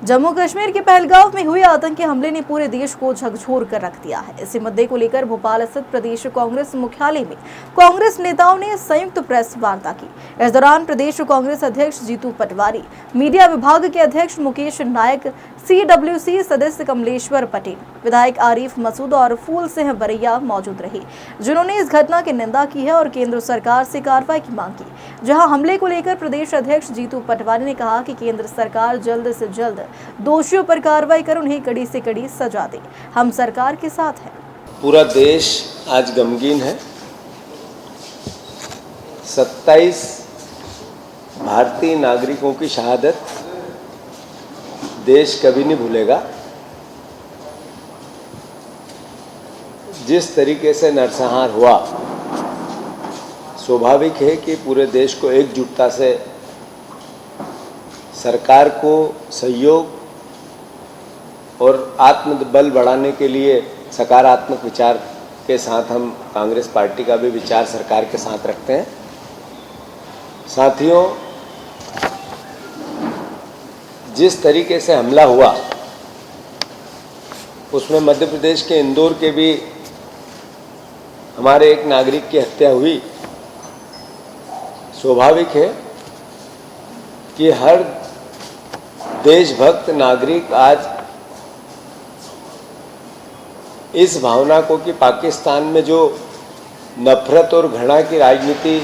जम्मू कश्मीर के पहलगाम में हुए आतंकी हमले ने पूरे देश को झकझोर कर रख दिया है। इसी मुद्दे को लेकर भोपाल स्थित प्रदेश कांग्रेस मुख्यालय में कांग्रेस नेताओं ने संयुक्त प्रेस वार्ता की। इस दौरान प्रदेश कांग्रेस अध्यक्ष जीतू पटवारी, मीडिया विभाग के अध्यक्ष मुकेश नायक, CWC सदस्य कमलेश्वर पटेल, विधायक आरिफ मसूद और फूल सिंह बरैया मौजूद रहे, जिन्होंने इस घटना की निंदा की है और केंद्र सरकार से कार्रवाई की मांग की। जहां हमले को लेकर प्रदेश अध्यक्ष जीतू पटवारी ने कहा कि केंद्र सरकार जल्द से जल्द दोषियों पर कार्रवाई कर उन्हें कड़ी से कड़ी सजा दे। हम सरकार के साथ हैं। पूरा देश आज गमगीन है। 27 भारतीय नागरिकों की शहादत देश कभी नहीं भूलेगा। जिस तरीके से नरसंहार हुआ, स्वाभाविक है कि पूरे देश को एकजुटता से सरकार को सहयोग और आत्मबल बढ़ाने के लिए सकारात्मक विचार के साथ हम कांग्रेस पार्टी का भी विचार सरकार के साथ रखते हैं। साथियों, जिस तरीके से हमला हुआ उसमें मध्य प्रदेश के इंदौर के भी हमारे एक नागरिक की हत्या हुई। स्वाभाविक है कि हर देशभक्त नागरिक आज इस भावना को कि पाकिस्तान में जो नफरत और घृणा की राजनीति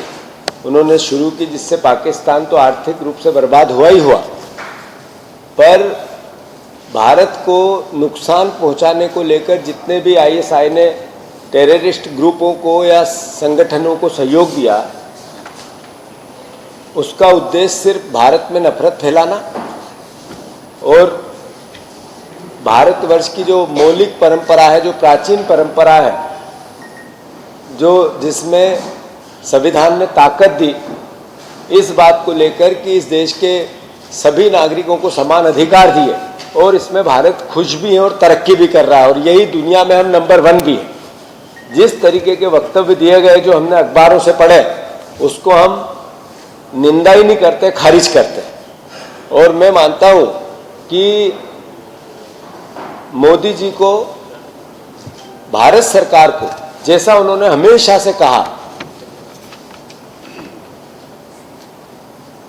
उन्होंने शुरू की, जिससे पाकिस्तान तो आर्थिक रूप से बर्बाद हुआ ही हुआ, पर भारत को नुकसान पहुंचाने को लेकर जितने भी ISI ने टेररिस्ट ग्रुपों को या संगठनों को सहयोग दिया, उसका उद्देश्य सिर्फ भारत में नफरत फैलाना और भारतवर्ष की जो मौलिक परंपरा है, जो प्राचीन परंपरा है, जो जिसमें संविधान ने ताकत दी, इस बात को लेकर कि इस देश के सभी नागरिकों को समान अधिकार दिए और इसमें भारत खुश भी है और तरक्की भी कर रहा है और यही दुनिया में हम नंबर 1 भी है। जिस तरीके के वक्तव्य दिए गए जो हमने अखबारों से पढ़े, उसको हम निंदा ही नहीं करते, खारिज करते। और मैं मानता हूं कि मोदी जी को, भारत सरकार को, जैसा उन्होंने हमेशा से कहा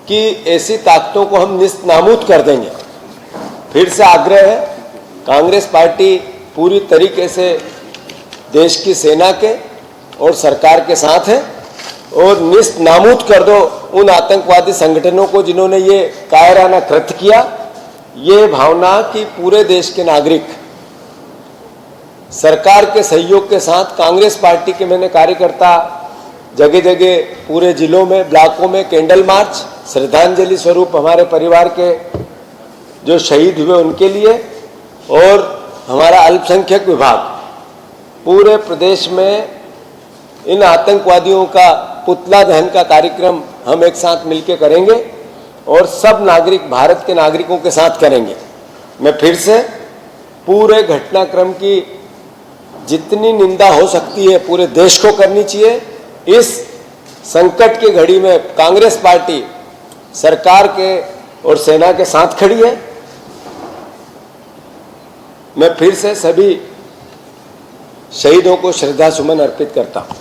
कि ऐसी ताकतों को हम निस्तनाबूद कर देंगे, फिर से आग्रह है, कांग्रेस पार्टी पूरी तरीके से देश की सेना के और सरकार के साथ है और निस्तनाबूद कर दो उन आतंकवादी संगठनों को जिन्होंने ये कायराना कृत्य किया। ये भावना कि पूरे देश के नागरिक सरकार के सहयोग के साथ, कांग्रेस पार्टी के मैंने कार्यकर्ता जगह जगह पूरे जिलों में, ब्लॉकों में कैंडल मार्च, श्रद्धांजलि स्वरूप हमारे परिवार के जो शहीद हुए उनके लिए, और हमारा अल्पसंख्यक विभाग पूरे प्रदेश में इन आतंकवादियों का पुतला दहन का कार्यक्रम हम एक साथ मिलकर करेंगे और सब नागरिक, भारत के नागरिकों के साथ करेंगे। मैं फिर से पूरे घटनाक्रम की जितनी निंदा हो सकती है पूरे देश को करनी चाहिए। इस संकट की घड़ी में कांग्रेस पार्टी सरकार के और सेना के साथ खड़ी है। मैं फिर से सभी शहीदों को श्रद्धा सुमन अर्पित करता हूं।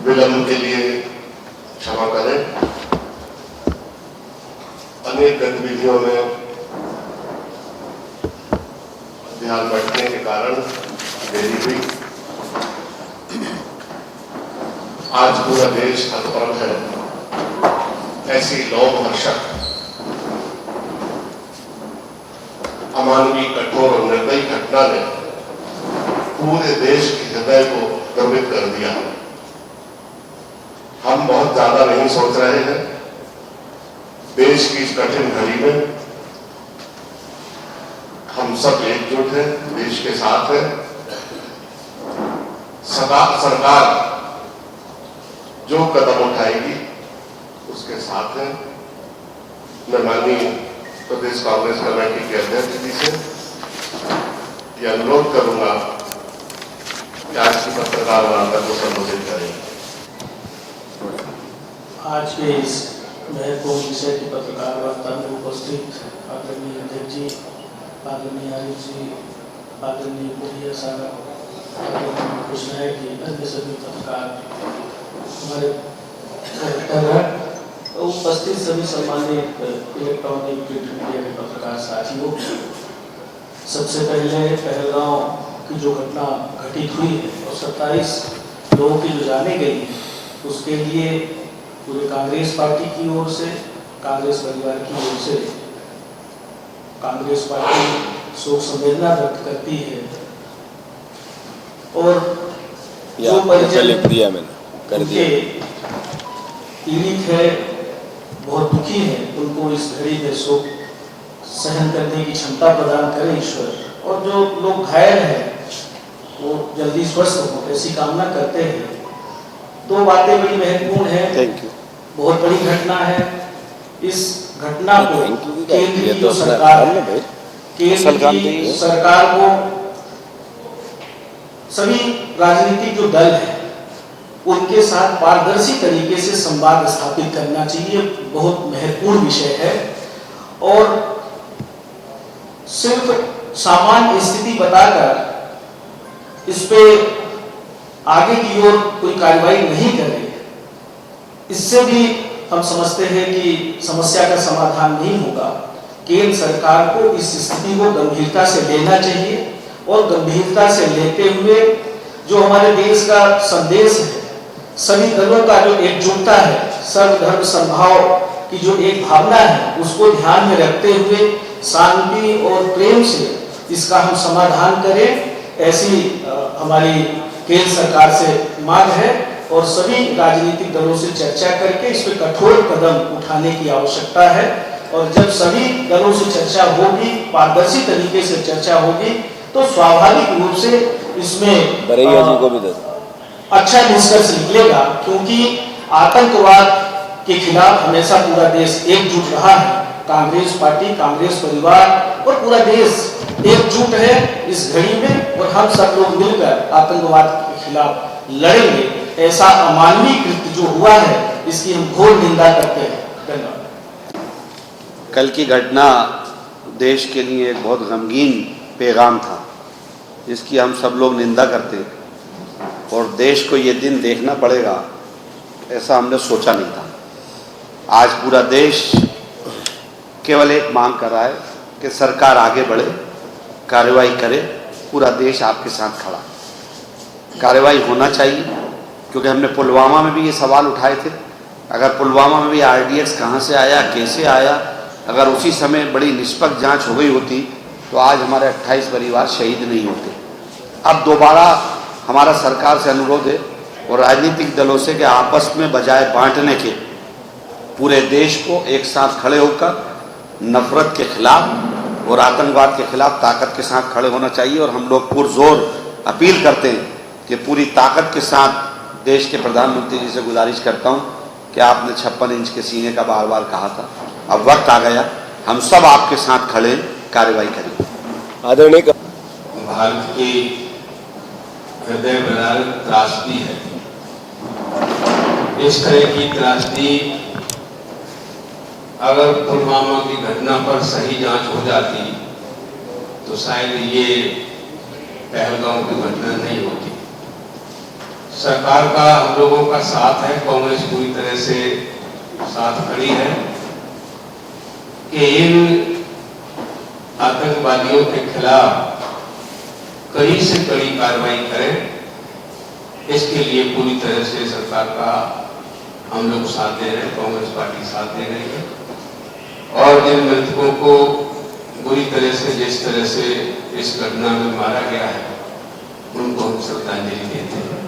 विलंब के लिए क्षमा करें। अनेक गतिविधियों में ध्यान बढ़ने के कारण देरी हुई। आज पूरा देश तत्पर है। ऐसी लोकभर्षक, अमानवीय, कठोर और निर्दयी घटना ने पूरे देश के हृदय को द्रवित कर दिया। हम बहुत ज्यादा नहीं सोच रहे हैं। देश की इस कठिन घड़ी में हम सब एकजुट हैं, देश के साथ हैं। सरकार जो कदम उठाएगी उसके साथ हैं। मैं माननीय प्रदेश कांग्रेस कमेटी के अध्यक्ष जी से यह अनुरोध करूंगा कि आज की पत्रकार वार्ता को संबोधित करें। आज के इस महत्वपूर्ण विषय की पत्रकार वार्ता में उपस्थित जी, आदरणीय आरिफ जी, आदरणीय मुखिया साहब, आदरणीय कृष्णाय जी, अन्य सभी पत्रकार हमारे उपस्थित सभी सम्मानित इलेक्ट्रॉनिक प्रिंट मीडिया के पत्रकार साथियों, सबसे पहले पहलगांव की जो घटना घटित हुई है और 27 लोगों की जो जाने गई है, उसके लिए पूरे कांग्रेस पार्टी की ओर से, कांग्रेस परिवार की ओर से कांग्रेस पार्टी शोक संवेदना व्यक्त करती है। और जो परिजन लिख दिया मैंने कर दिया पीड़ित है, बहुत दुखी है, उनको इस घड़ी में शोक सहन करने की क्षमता प्रदान करे ईश्वर, और जो लोग घायल हैं वो जल्दी स्वस्थ हो, ऐसी कामना करते हैं। दो बातें बड़ी महत्वपूर्ण हैं। Thank you. बहुत बड़ी घटना है। इस घटना को केंद्र की जो सरकार है, केंद्र की सरकार को सभी राजनीतिक जो दल है उनके साथ पारदर्शी तरीके से संवाद स्थापित करना चाहिए। बहुत महत्वपूर्ण विषय है और सिर्फ सामान्य स्थिति बताकर इस पे आगे की ओर कोई कार्रवाई नहीं करे, इससे भी हम समझते हैं कि समस्या का समाधान नहीं होगा। केंद्र सरकार को इस स्थिति को गंभीरता से लेना चाहिए और गंभीरता से लेते हुए जो हमारे देश का संदेश है, सभी दलों का जो एकजुटता है, सर्वधर्म समभाव की जो एक भावना है, उसको ध्यान में रखते हुए शांति और प्रेम से इसका हम समाधान करें, ऐसी हमारी केंद्र सरकार से मांग है। और सभी राजनीतिक दलों से चर्चा करके इस पर कठोर कदम उठाने की आवश्यकता है। और जब सभी दलों से चर्चा होगी, पारदर्शी तरीके से चर्चा होगी, तो स्वाभाविक रूप से इसमें बरैया जी को भी दे अच्छा निष्कर्ष निकलेगा, क्योंकि आतंकवाद के खिलाफ हमेशा पूरा देश एकजुट रहा है। कांग्रेस पार्टी, कांग्रेस परिवार और पूरा देश एकजुट है इस घड़ी में, और हम सब लोग मिलकर आतंकवाद के खिलाफ लड़ेंगे। ऐसा अमानवीय कृत्य जो हुआ है, इसकी हम घोर निंदा करते हैं। धन्यवाद। कल की घटना देश के लिए एक बहुत गमगीन पैगाम था, जिसकी हम सब लोग निंदा करते हैं, और देश को ये दिन देखना पड़ेगा ऐसा हमने सोचा नहीं था। आज पूरा देश केवल एक मांग कर रहा है कि सरकार आगे बढ़े, कार्रवाई करे। पूरा देश आपके साथ खड़ा, कार्रवाई होना चाहिए, क्योंकि हमने पुलवामा में भी ये सवाल उठाए थे। अगर पुलवामा में भी RDX कहाँ से आया, कैसे आया, अगर उसी समय बड़ी निष्पक्ष जांच हो गई होती तो आज हमारे 28 परिवार शहीद नहीं होते। अब दोबारा हमारा सरकार से अनुरोध है और राजनीतिक दलों से कि आपस में बजाय बांटने के पूरे देश को एक साथ खड़े होकर नफरत के खिलाफ और आतंकवाद के खिलाफ ताकत के साथ खड़े होना चाहिए। और हम लोग पुरजोर अपील करते हैं कि पूरी ताकत के साथ देश के प्रधानमंत्री जी से गुजारिश करता हूं कि आपने 56 इंच के सीने का बार बार कहा था, अब वक्त आ गया, हम सब आपके साथ खड़े कार्रवाई करें। आदरणीय भारत की हृदय विदारक त्रासदी है। इस तरह की त्रासदी अगर पुलवामा की घटना पर सही जांच हो जाती तो शायद ये पहलगांव की घटना नहीं होती। सरकार का, हम लोगों का साथ है, कांग्रेस पूरी तरह से साथ खड़ी है कि इन आतंकवादियों के खिलाफ कड़ी से कड़ी कार्रवाई करें। इसके लिए पूरी तरह से सरकार का हम लोग साथ दे रहे हैं, कांग्रेस पार्टी साथ दे रही है। और जिन मृतकों को बुरी तरह से, जिस तरह से इस घटना में मारा गया है, उनको हम श्रद्धांजलि देते हैं।